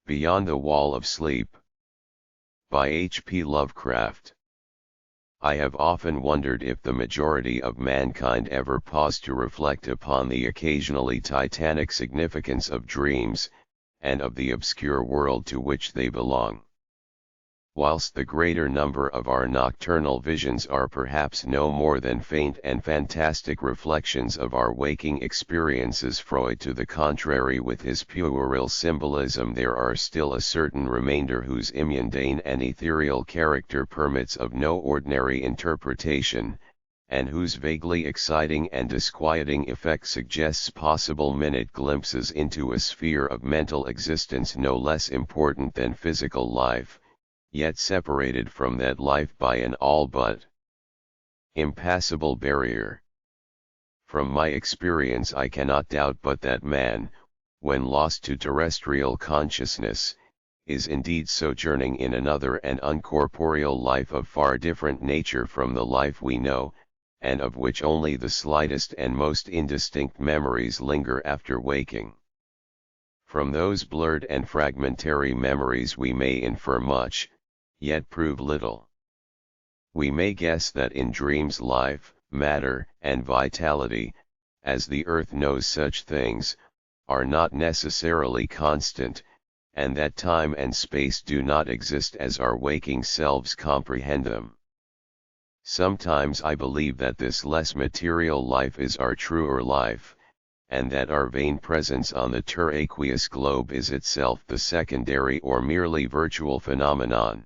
Beyond the Wall of Sleep, by H.P. Lovecraft. I have often wondered if the majority of mankind ever pause to reflect upon the occasionally titanic significance of dreams, and of the obscure world to which they belong. Whilst the greater number of our nocturnal visions are perhaps no more than faint and fantastic reflections of our waking experiences, Freud to the contrary with his puerile symbolism, there are still a certain remainder whose immundane and ethereal character permits of no ordinary interpretation, and whose vaguely exciting and disquieting effect suggests possible minute glimpses into a sphere of mental existence no less important than physical life, yet separated from that life by an all but impassable barrier. From my experience I cannot doubt but that man, when lost to terrestrial consciousness, is indeed sojourning in another and uncorporeal life of far different nature from the life we know, and of which only the slightest and most indistinct memories linger after waking. From those blurred and fragmentary memories we may infer much, yet prove little. We may guess that in dreams life, matter, and vitality, as the earth knows such things, are not necessarily constant, and that time and space do not exist as our waking selves comprehend them. Sometimes I believe that this less material life is our truer life, and that our vain presence on the terraqueous globe is itself the secondary or merely virtual phenomenon.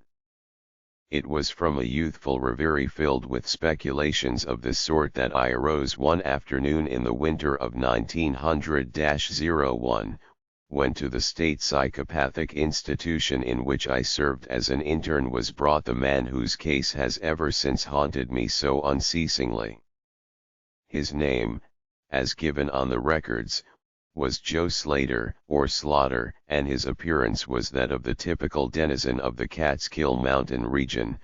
It was from a youthful reverie filled with speculations of this sort that I arose one afternoon in the winter of 1900-01, when to the state psychopathic institution in which I served as an intern was brought the man whose case has ever since haunted me so unceasingly. His name, as given on the records, was Joe Slater, or Slaughter, and his appearance was that of the typical denizen of the Catskill Mountain region,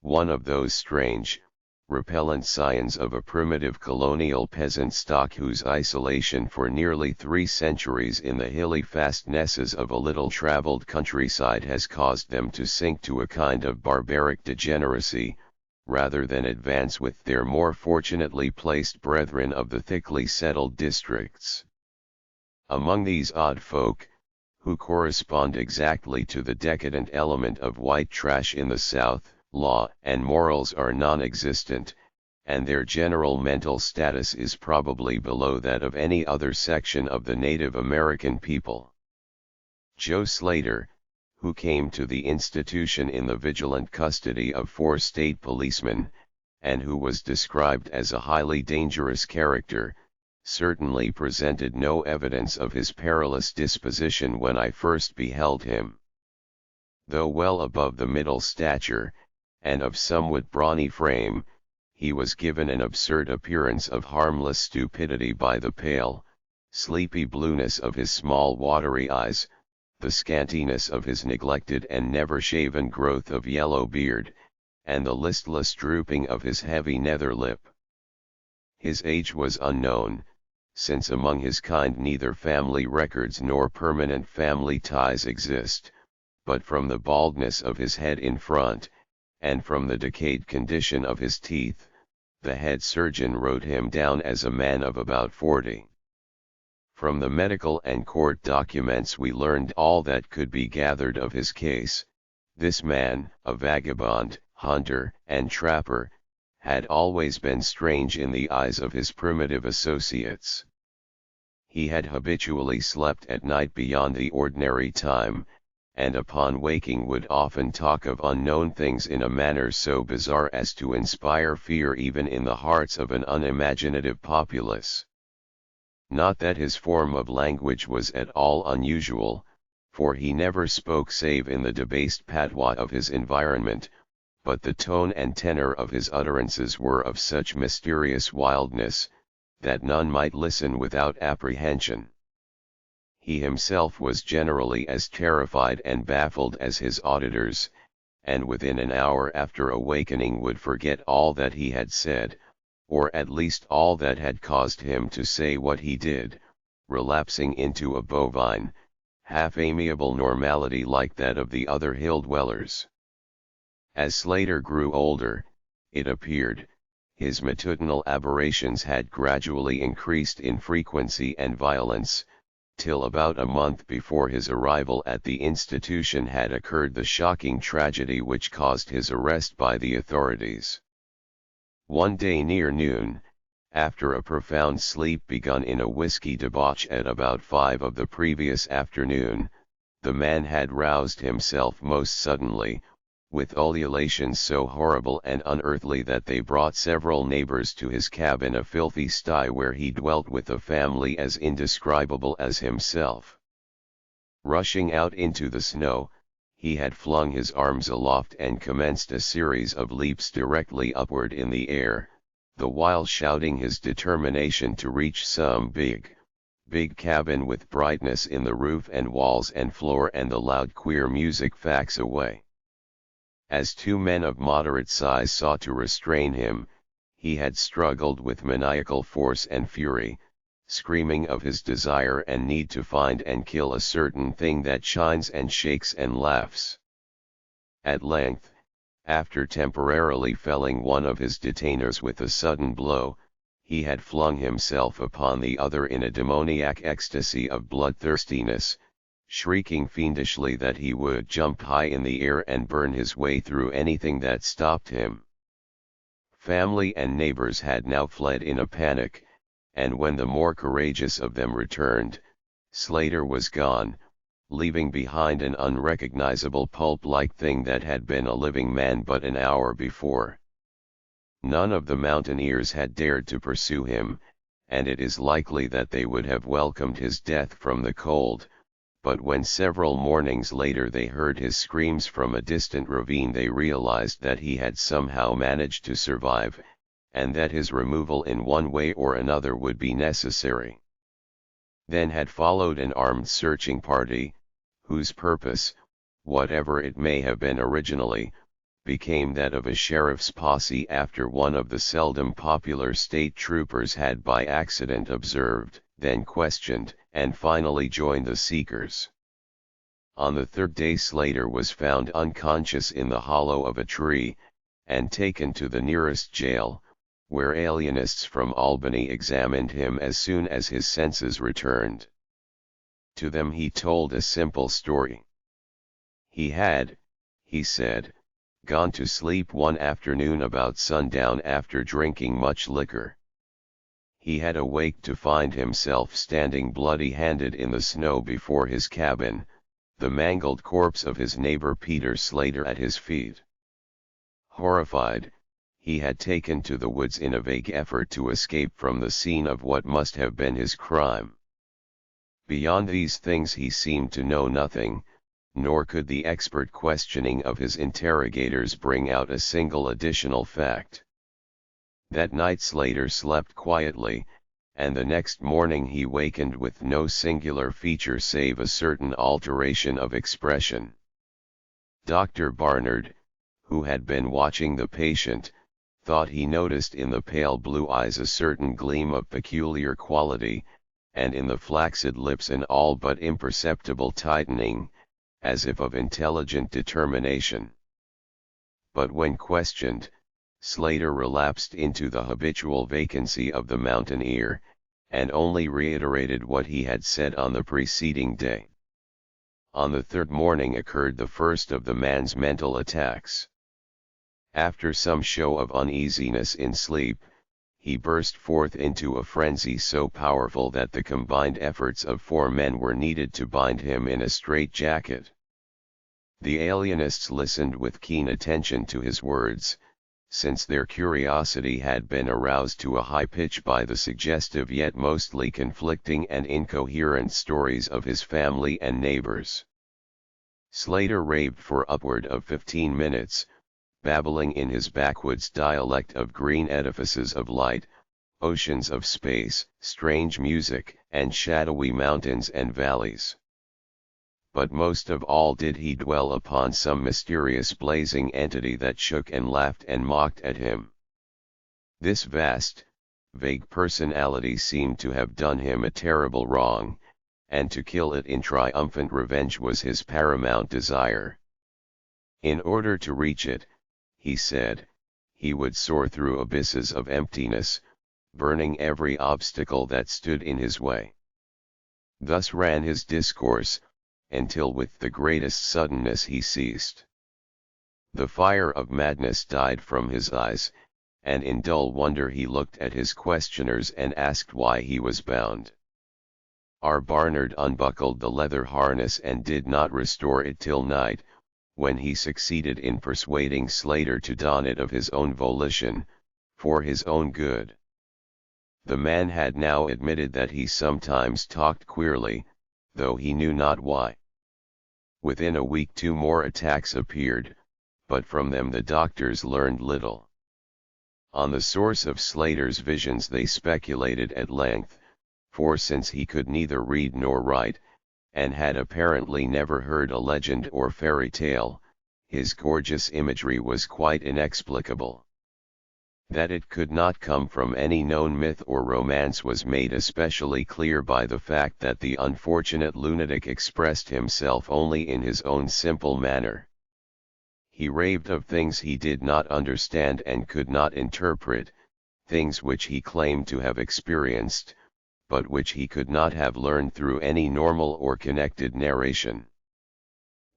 one of those strange, repellent scions of a primitive colonial peasant stock whose isolation for nearly 3 centuries in the hilly fastnesses of a little-traveled countryside has caused them to sink to a kind of barbaric degeneracy, rather than advance with their more fortunately placed brethren of the thickly settled districts. Among these odd folk, who correspond exactly to the decadent element of white trash in the South, law and morals are non-existent, and their general mental status is probably below that of any other section of the Native American people. Joe Slater, who came to the institution in the vigilant custody of 4 state policemen, and who was described as a highly dangerous character, certainly presented no evidence of his perilous disposition when I first beheld him. Though well above the middle stature, and of somewhat brawny frame, he was given an absurd appearance of harmless stupidity by the pale, sleepy blueness of his small watery eyes, the scantiness of his neglected and never-shaven growth of yellow beard, and the listless drooping of his heavy nether lip. His age was unknown, since among his kind neither family records nor permanent family ties exist, but from the baldness of his head in front, and from the decayed condition of his teeth, the head surgeon wrote him down as a man of about 40. From the medical and court documents we learned all that could be gathered of his case. This man, a vagabond, hunter, and trapper, had always been strange in the eyes of his primitive associates. He had habitually slept at night beyond the ordinary time, and upon waking would often talk of unknown things in a manner so bizarre as to inspire fear even in the hearts of an unimaginative populace. Not that his form of language was at all unusual, for he never spoke save in the debased patois of his environment, but the tone and tenor of his utterances were of such mysterious wildness, that none might listen without apprehension. He himself was generally as terrified and baffled as his auditors, and within an hour after awakening would forget all that he had said, or at least all that had caused him to say what he did, relapsing into a bovine, half-amiable normality like that of the other hill-dwellers. As Slater grew older, it appeared, his matutinal aberrations had gradually increased in frequency and violence, till about a month before his arrival at the institution had occurred the shocking tragedy which caused his arrest by the authorities. One day near noon, after a profound sleep begun in a whiskey debauch at about 5 of the previous afternoon, the man had roused himself most suddenly, with ululations so horrible and unearthly that they brought several neighbors to his cabin, a filthy sty where he dwelt with a family as indescribable as himself. Rushing out into the snow, he had flung his arms aloft and commenced a series of leaps directly upward in the air, the while shouting his determination to reach some big cabin with brightness in the roof and walls and floor and the loud queer music facts away. As 2 men of moderate size sought to restrain him, he had struggled with maniacal force and fury, screaming of his desire and need to find and kill a certain thing that shines and shakes and laughs. At length, after temporarily felling one of his detainers with a sudden blow, he had flung himself upon the other in a demoniac ecstasy of bloodthirstiness, shrieking fiendishly that he would jump high in the air and burn his way through anything that stopped him. Family and neighbors had now fled in a panic, and when the more courageous of them returned, Slater was gone, leaving behind an unrecognizable pulp-like thing that had been a living man but an hour before. None of the mountaineers had dared to pursue him, and it is likely that they would have welcomed his death from the cold, but when several mornings later they heard his screams from a distant ravine, they realized that he had somehow managed to survive, and that his removal in one way or another would be necessary. Then had followed an armed searching party, whose purpose, whatever it may have been originally, became that of a sheriff's posse after one of the seldom popular state troopers had by accident observed, then questioned, and finally joined the seekers. On the 3rd day Slater was found unconscious in the hollow of a tree, and taken to the nearest jail, where alienists from Albany examined him as soon as his senses returned. To them he told a simple story. He had, he said, gone to sleep one afternoon about sundown after drinking much liquor. He had awaked to find himself standing bloody-handed in the snow before his cabin, the mangled corpse of his neighbor Peter Slater at his feet. Horrified, he had taken to the woods in a vague effort to escape from the scene of what must have been his crime. Beyond these things he seemed to know nothing, nor could the expert questioning of his interrogators bring out a single additional fact. That night Slater slept quietly, and the next morning he wakened with no singular feature save a certain alteration of expression. Dr. Barnard, who had been watching the patient, thought he noticed in the pale blue eyes a certain gleam of peculiar quality, and in the flaccid lips an all but imperceptible tightening, as if of intelligent determination. But when questioned, Slater relapsed into the habitual vacancy of the mountaineer, and only reiterated what he had said on the preceding day. On the 3rd morning occurred the first of the man's mental attacks. After some show of uneasiness in sleep, he burst forth into a frenzy so powerful that the combined efforts of 4 men were needed to bind him in a straitjacket. The alienists listened with keen attention to his words, since their curiosity had been aroused to a high pitch by the suggestive yet mostly conflicting and incoherent stories of his family and neighbors. Slater raved for upward of 15 minutes, babbling in his backwoods dialect of green edifices of light, oceans of space, strange music, and shadowy mountains and valleys. But most of all did he dwell upon some mysterious blazing entity that shook and laughed and mocked at him. This vast, vague personality seemed to have done him a terrible wrong, and to kill it in triumphant revenge was his paramount desire. In order to reach it, he said, he would soar through abysses of emptiness, burning every obstacle that stood in his way. Thus ran his discourse, until with the greatest suddenness he ceased. The fire of madness died from his eyes, and in dull wonder he looked at his questioners and asked why he was bound. Our Barnard unbuckled the leather harness and did not restore it till night, when he succeeded in persuading Slater to don it of his own volition, for his own good. The man had now admitted that he sometimes talked queerly, though he knew not why. Within a week 2 more attacks appeared, but from them the doctors learned little. On the source of Slater's visions they speculated at length, for since he could neither read nor write, and had apparently never heard a legend or fairy tale, his gorgeous imagery was quite inexplicable. That it could not come from any known myth or romance was made especially clear by the fact that the unfortunate lunatic expressed himself only in his own simple manner. He raved of things he did not understand and could not interpret, things which he claimed to have experienced, but which he could not have learned through any normal or connected narration.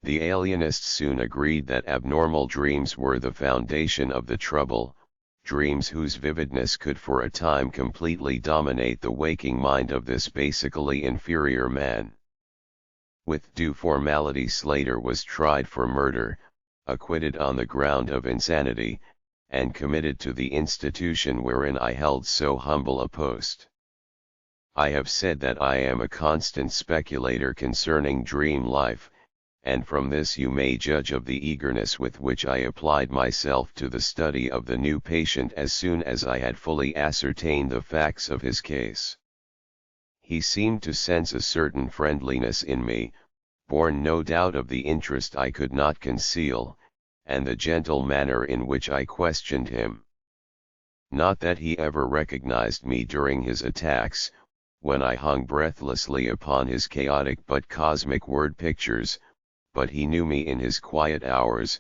The alienists soon agreed that abnormal dreams were the foundation of the trouble, dreams whose vividness could for a time completely dominate the waking mind of this basically inferior man. With due formality Slater was tried for murder, acquitted on the ground of insanity, and committed to the institution wherein I held so humble a post. I have said that I am a constant speculator concerning dream life, and from this you may judge of the eagerness with which I applied myself to the study of the new patient as soon as I had fully ascertained the facts of his case. He seemed to sense a certain friendliness in me, born no doubt of the interest I could not conceal, and the gentle manner in which I questioned him. Not that he ever recognized me during his attacks, when I hung breathlessly upon his chaotic but cosmic word pictures, but he knew me in his quiet hours,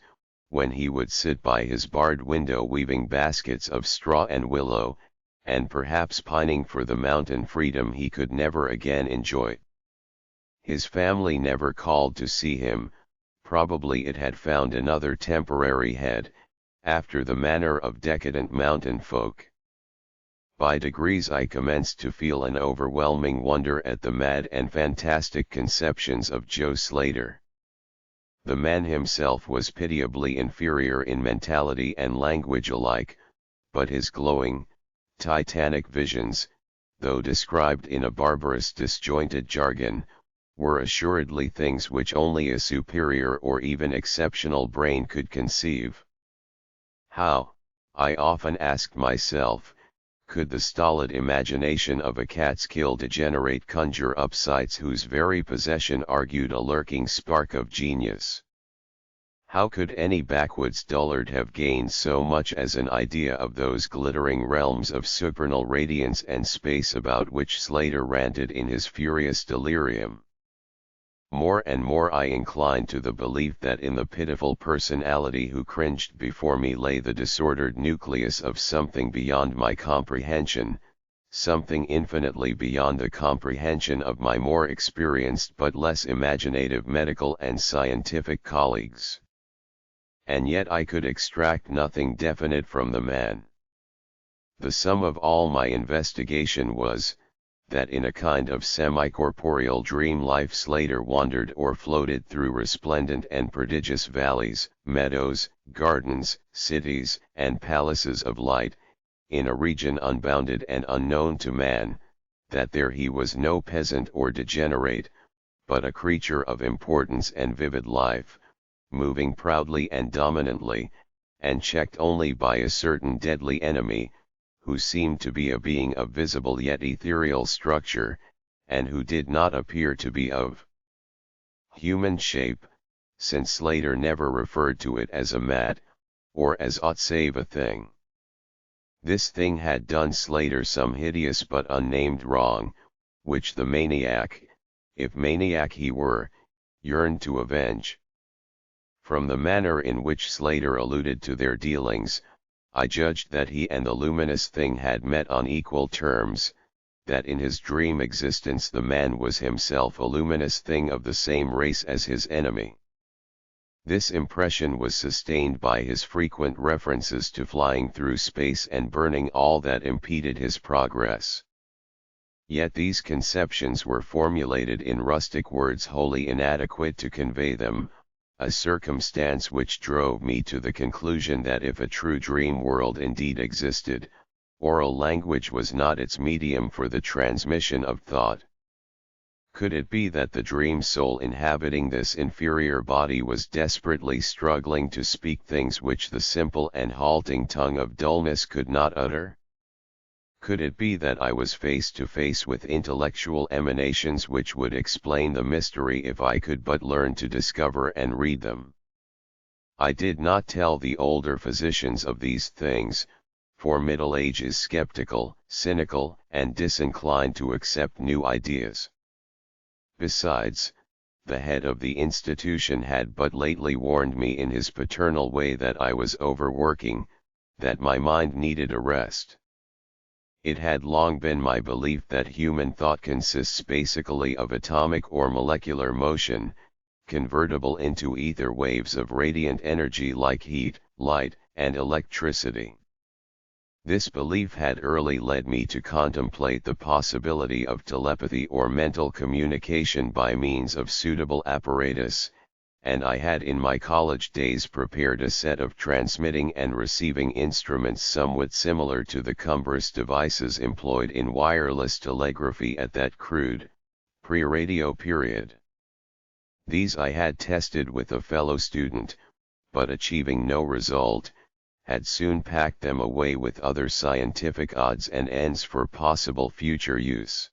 when he would sit by his barred window weaving baskets of straw and willow, and perhaps pining for the mountain freedom he could never again enjoy. His family never called to see him, probably it had found another temporary head, after the manner of decadent mountain folk. By degrees I commenced to feel an overwhelming wonder at the mad and fantastic conceptions of Joe Slater. The man himself was pitiably inferior in mentality and language alike, but his glowing, titanic visions, though described in a barbarous disjointed jargon, were assuredly things which only a superior or even exceptional brain could conceive. How, I often asked myself, could the stolid imagination of a Catskill degenerate conjure up sights whose very possession argued a lurking spark of genius? How could any backwoods dullard have gained so much as an idea of those glittering realms of supernal radiance and space about which Slater ranted in his furious delirium? More and more I inclined to the belief that in the pitiful personality who cringed before me lay the disordered nucleus of something beyond my comprehension, something infinitely beyond the comprehension of my more experienced but less imaginative medical and scientific colleagues. And yet I could extract nothing definite from the man. The sum of all my investigation was, that in a kind of semi-corporeal dream life Slater wandered or floated through resplendent and prodigious valleys, meadows, gardens, cities, and palaces of light, in a region unbounded and unknown to man, that there he was no peasant or degenerate, but a creature of importance and vivid life, moving proudly and dominantly, and checked only by a certain deadly enemy, who seemed to be a being of visible yet ethereal structure, and who did not appear to be of human shape, since Slater never referred to it as a mat, or as aught save a thing. This thing had done Slater some hideous but unnamed wrong, which the maniac, if maniac he were, yearned to avenge. From the manner in which Slater alluded to their dealings, I judged that he and the luminous thing had met on equal terms, that in his dream existence the man was himself a luminous thing of the same race as his enemy. This impression was sustained by his frequent references to flying through space and burning all that impeded his progress. Yet these conceptions were formulated in rustic words wholly inadequate to convey them, a circumstance which drove me to the conclusion that if a true dream world indeed existed, oral language was not its medium for the transmission of thought. Could it be that the dream soul inhabiting this inferior body was desperately struggling to speak things which the simple and halting tongue of dullness could not utter? Could it be that I was face to face with intellectual emanations which would explain the mystery if I could but learn to discover and read them? I did not tell the older physicians of these things, for middle age is skeptical, cynical, and disinclined to accept new ideas. Besides, the head of the institution had but lately warned me in his paternal way that I was overworking, that my mind needed a rest. It had long been my belief that human thought consists basically of atomic or molecular motion, convertible into ether waves of radiant energy like heat, light, and electricity. This belief had early led me to contemplate the possibility of telepathy or mental communication by means of suitable apparatus, and I had in my college days prepared a set of transmitting and receiving instruments somewhat similar to the cumbrous devices employed in wireless telegraphy at that crude, pre-radio period. These I had tested with a fellow student, but achieving no result, had soon packed them away with other scientific odds and ends for possible future use.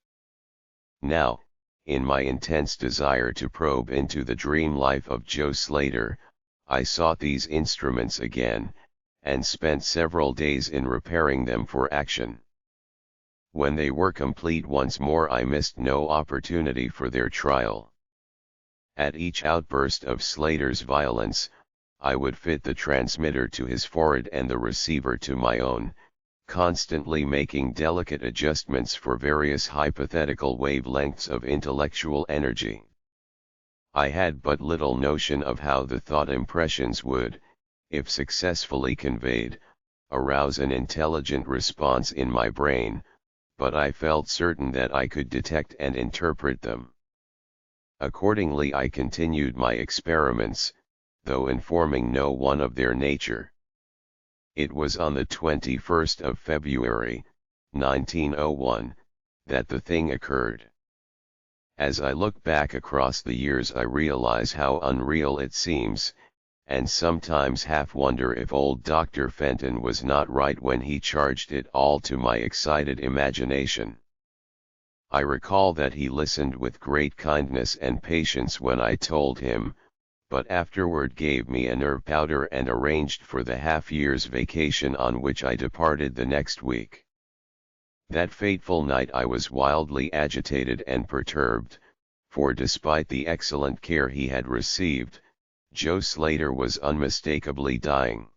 Now, in my intense desire to probe into the dream life of Joe Slater, I sought these instruments again, and spent several days in repairing them for action. When they were complete once more, I missed no opportunity for their trial. At each outburst of Slater's violence, I would fit the transmitter to his forehead and the receiver to my own, constantly making delicate adjustments for various hypothetical wavelengths of intellectual energy. I had but little notion of how the thought impressions would, if successfully conveyed, arouse an intelligent response in my brain, but I felt certain that I could detect and interpret them. Accordingly, I continued my experiments, though informing no one of their nature. It was on the 21st of February, 1901, that the thing occurred. As I look back across the years, I realize how unreal it seems, and sometimes half wonder if old Dr. Fenton was not right when he charged it all to my excited imagination. I recall that he listened with great kindness and patience when I told him, but afterward gave me a nerve powder and arranged for the half-year's vacation on which I departed the next week. That fateful night I was wildly agitated and perturbed, for despite the excellent care he had received, Joe Slater was unmistakably dying.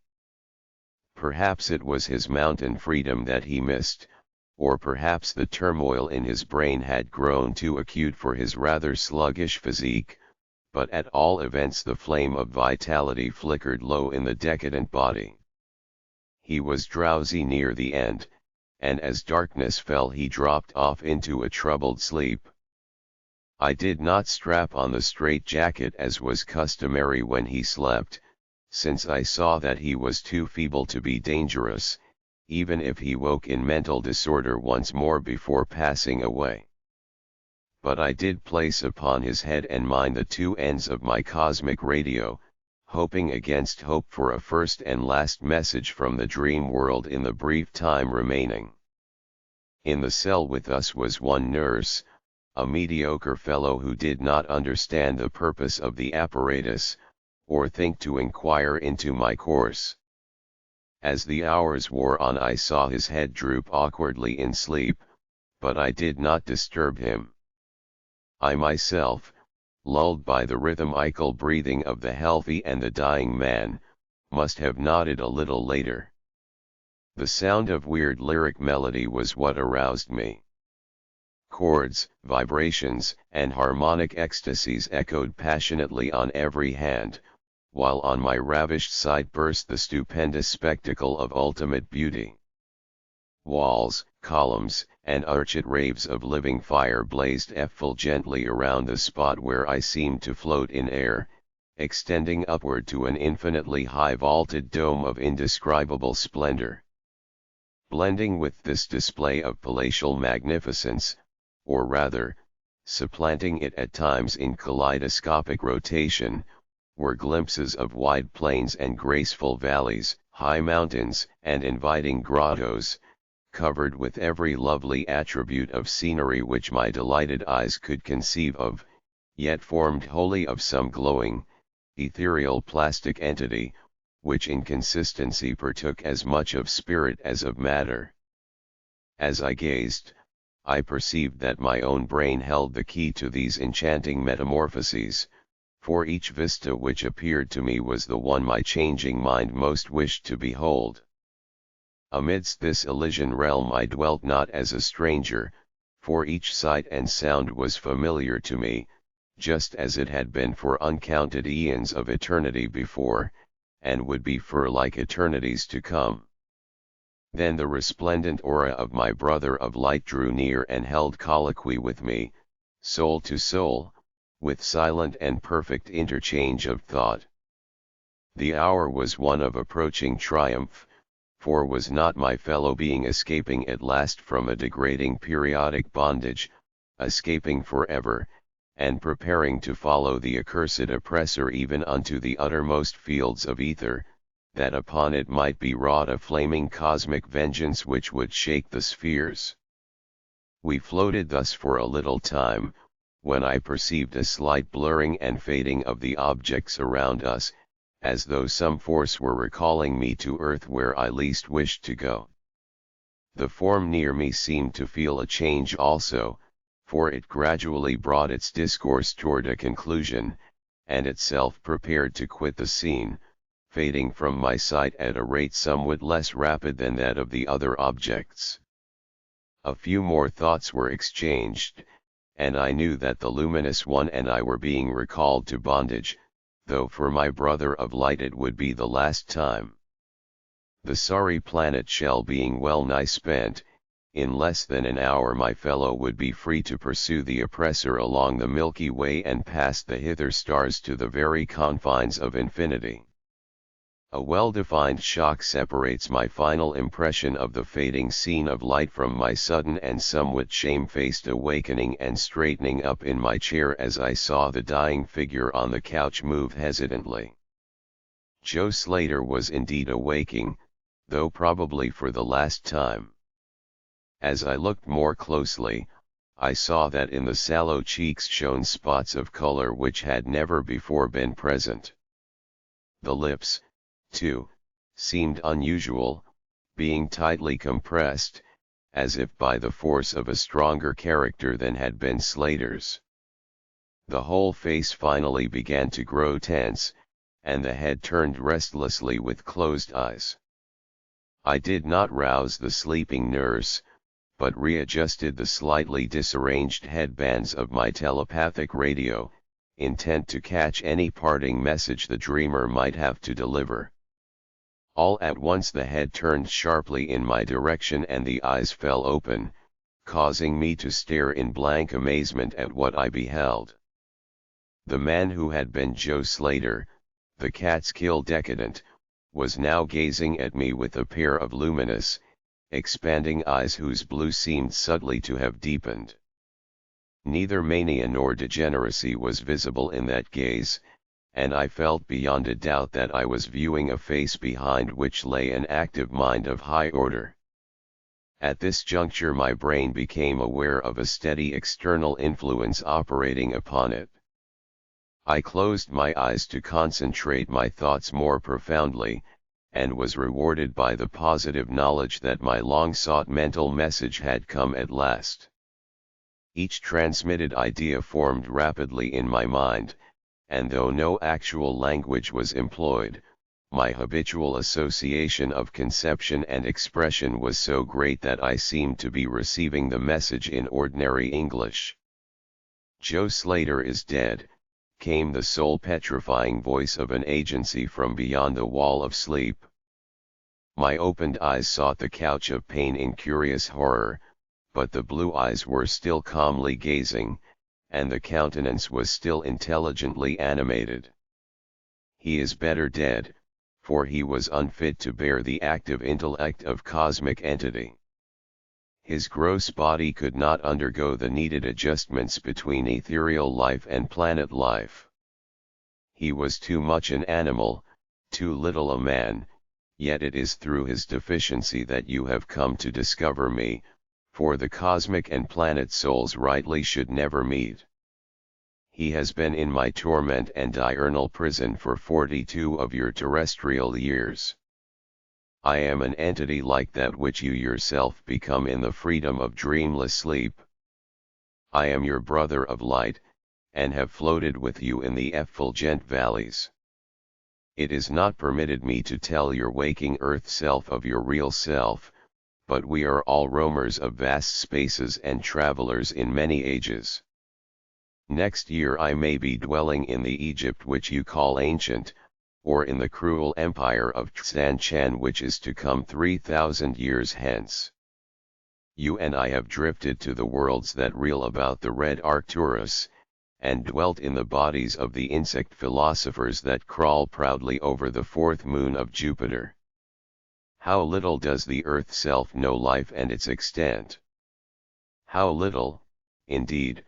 Perhaps it was his mountain freedom that he missed, or perhaps the turmoil in his brain had grown too acute for his rather sluggish physique, but at all events the flame of vitality flickered low in the decadent body. He was drowsy near the end, and as darkness fell he dropped off into a troubled sleep. I did not strap on the straitjacket as was customary when he slept, since I saw that he was too feeble to be dangerous, even if he woke in mental disorder once more before passing away. But I did place upon his head and mind the two ends of my cosmic radio, hoping against hope for a first and last message from the dream world in the brief time remaining. In the cell with us was one nurse, a mediocre fellow who did not understand the purpose of the apparatus, or think to inquire into my course. As the hours wore on, I saw his head droop awkwardly in sleep, but I did not disturb him. I myself, lulled by the rhythmical breathing of the healthy and the dying man, must have nodded a little later. The sound of weird lyric melody was what aroused me. Chords, vibrations, and harmonic ecstasies echoed passionately on every hand, while on my ravished sight burst the stupendous spectacle of ultimate beauty. Walls, columns, and arched raves of living fire blazed effulgently around the spot where I seemed to float in air, extending upward to an infinitely high-vaulted dome of indescribable splendor. Blending with this display of palatial magnificence, or rather, supplanting it at times in kaleidoscopic rotation, were glimpses of wide plains and graceful valleys, high mountains, and inviting grottos, covered with every lovely attribute of scenery which my delighted eyes could conceive of, yet formed wholly of some glowing, ethereal plastic entity, which in consistency partook as much of spirit as of matter. As I gazed, I perceived that my own brain held the key to these enchanting metamorphoses, for each vista which appeared to me was the one my changing mind most wished to behold. Amidst this Elysian realm I dwelt not as a stranger, for each sight and sound was familiar to me, just as it had been for uncounted eons of eternity before, and would be for like eternities to come. Then the resplendent aura of my brother of light drew near and held colloquy with me, soul to soul, with silent and perfect interchange of thought. The hour was one of approaching triumph, for was not my fellow being escaping at last from a degrading periodic bondage, escaping forever, and preparing to follow the accursed oppressor even unto the uttermost fields of ether, that upon it might be wrought a flaming cosmic vengeance which would shake the spheres. We floated thus for a little time, when I perceived a slight blurring and fading of the objects around us, as though some force were recalling me to earth where I least wished to go. The form near me seemed to feel a change also, for it gradually brought its discourse toward a conclusion, and itself prepared to quit the scene, fading from my sight at a rate somewhat less rapid than that of the other objects. A few more thoughts were exchanged, and I knew that the luminous one and I were being recalled to bondage, though for my brother of light it would be the last time. The sorry planet shell being well nigh spent, in less than an hour my fellow would be free to pursue the oppressor along the Milky Way and past the hither stars to the very confines of infinity. A well-defined shock separates my final impression of the fading scene of light from my sudden and somewhat shamefaced awakening and straightening up in my chair as I saw the dying figure on the couch move hesitantly. Joe Slater was indeed awaking, though probably for the last time. As I looked more closely, I saw that in the sallow cheeks shone spots of color which had never before been present. The lips, too, seemed unusual, being tightly compressed, as if by the force of a stronger character than had been Slater's. The whole face finally began to grow tense, and the head turned restlessly with closed eyes. I did not rouse the sleeping nurse, but readjusted the slightly disarranged headbands of my telepathic radio, intent to catch any parting message the dreamer might have to deliver. All at once the head turned sharply in my direction and the eyes fell open, causing me to stare in blank amazement at what I beheld. The man who had been Joe Slater, the Catskill decadent, was now gazing at me with a pair of luminous, expanding eyes whose blue seemed subtly to have deepened. Neither mania nor degeneracy was visible in that gaze, and I felt beyond a doubt that I was viewing a face behind which lay an active mind of high order. At this juncture my brain became aware of a steady external influence operating upon it. I closed my eyes to concentrate my thoughts more profoundly, and was rewarded by the positive knowledge that my long-sought mental message had come at last. Each transmitted idea formed rapidly in my mind, and though no actual language was employed, my habitual association of conception and expression was so great that I seemed to be receiving the message in ordinary English. "Joe Slater is dead," came the soul-petrifying voice of an agency from beyond the wall of sleep. My opened eyes sought the couch of pain in curious horror, but the blue eyes were still calmly gazing, and the countenance was still intelligently animated. "He is better dead, for he was unfit to bear the active intellect of cosmic entity. His gross body could not undergo the needed adjustments between ethereal life and planet life. He was too much an animal, too little a man, yet it is through his deficiency that you have come to discover me, for the cosmic and planet souls rightly should never meet. He has been in my torment and diurnal prison for 42 of your terrestrial years. I am an entity like that which you yourself become in the freedom of dreamless sleep. I am your brother of light, and have floated with you in the effulgent valleys. It is not permitted me to tell your waking earth self of your real self, but we are all roamers of vast spaces and travelers in many ages. Next year I may be dwelling in the Egypt which you call ancient, or in the cruel empire of Tsan-Chan which is to come 3,000 years hence. You and I have drifted to the worlds that reel about the red Arcturus, and dwelt in the bodies of the insect philosophers that crawl proudly over the fourth moon of Jupiter. How little does the earth self know life and its extent? How little, indeed,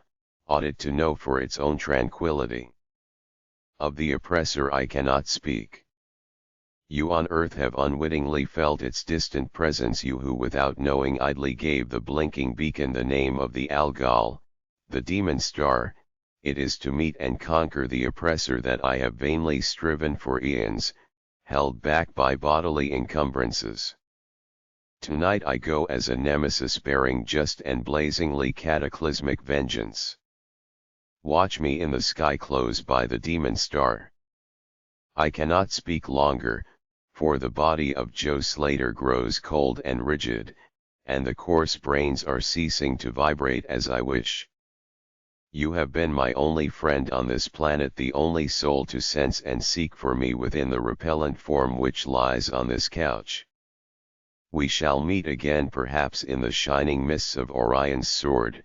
ought it to know for its own tranquility? Of the oppressor I cannot speak. You on earth have unwittingly felt its distant presence, you who without knowing idly gave the blinking beacon the name of the Algol, the demon star. It is to meet and conquer the oppressor that I have vainly striven for eons, held back by bodily encumbrances. Tonight I go as a nemesis bearing just and blazingly cataclysmic vengeance. Watch me in the sky close by the demon star. I cannot speak longer, for the body of Joe Slater grows cold and rigid, and the coarse brains are ceasing to vibrate as I wish. You have been my only friend on this planet, the only soul to sense and seek for me within the repellent form which lies on this couch. We shall meet again, perhaps in the shining mists of Orion's sword,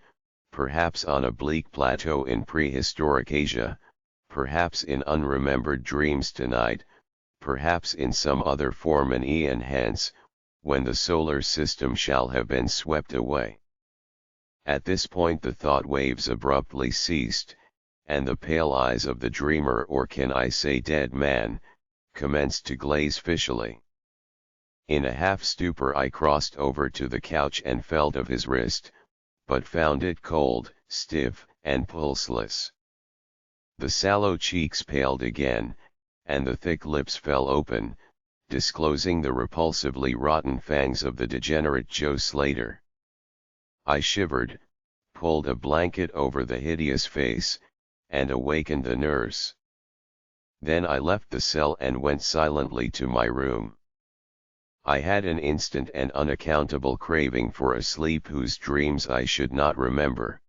perhaps on a bleak plateau in prehistoric Asia, perhaps in unremembered dreams tonight, perhaps in some other form an eon hence, when the solar system shall have been swept away. At this point the thought waves abruptly ceased, and the pale eyes of the dreamer, or can I say dead man, commenced to glaze fishily. In a half-stupor I crossed over to the couch and felt of his wrist, but found it cold, stiff, and pulseless. The sallow cheeks paled again, and the thick lips fell open, disclosing the repulsively rotten fangs of the degenerate Joe Slater. I shivered, pulled a blanket over the hideous face, and awakened the nurse. Then I left the cell and went silently to my room. I had an instant and unaccountable craving for a sleep whose dreams I should not remember.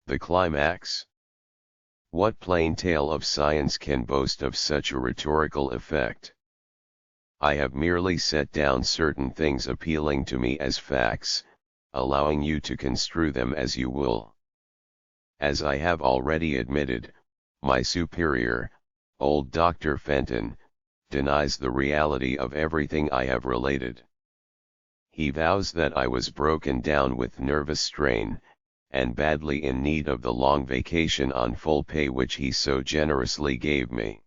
The climax? What plain tale of science can boast of such a rhetorical effect? I have merely set down certain things appealing to me as facts, allowing you to construe them as you will. As I have already admitted, my superior, old Dr. Fenton, denies the reality of everything I have related. He vows that I was broken down with nervous strain, and badly in need of the long vacation on full pay which he so generously gave me.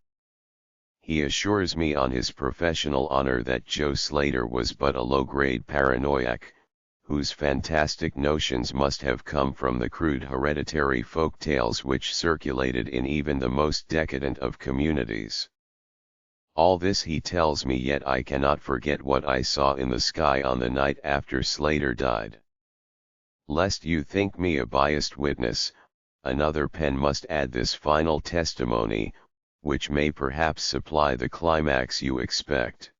He assures me on his professional honor that Joe Slater was but a low-grade paranoiac, whose fantastic notions must have come from the crude hereditary folk tales which circulated in even the most decadent of communities. All this he tells me, yet I cannot forget what I saw in the sky on the night after Slater died. Lest you think me a biased witness, another pen must add this final testimony, which may perhaps supply the climax you expect.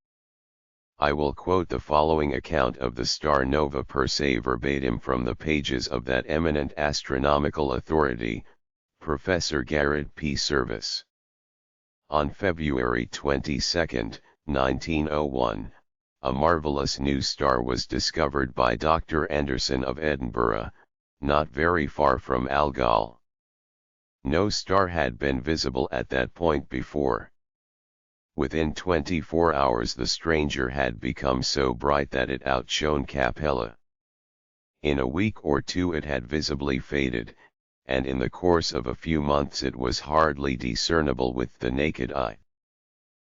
I will quote the following account of the star nova Persei verbatim from the pages of that eminent astronomical authority, Professor Garrett P. Service. On February 22, 1901, a marvelous new star was discovered by Dr. Anderson of Edinburgh, not very far from Algol. No star had been visible at that point before. Within 24 hours the stranger had become so bright that it outshone Capella. In a week or two it had visibly faded, and in the course of a few months it was hardly discernible with the naked eye.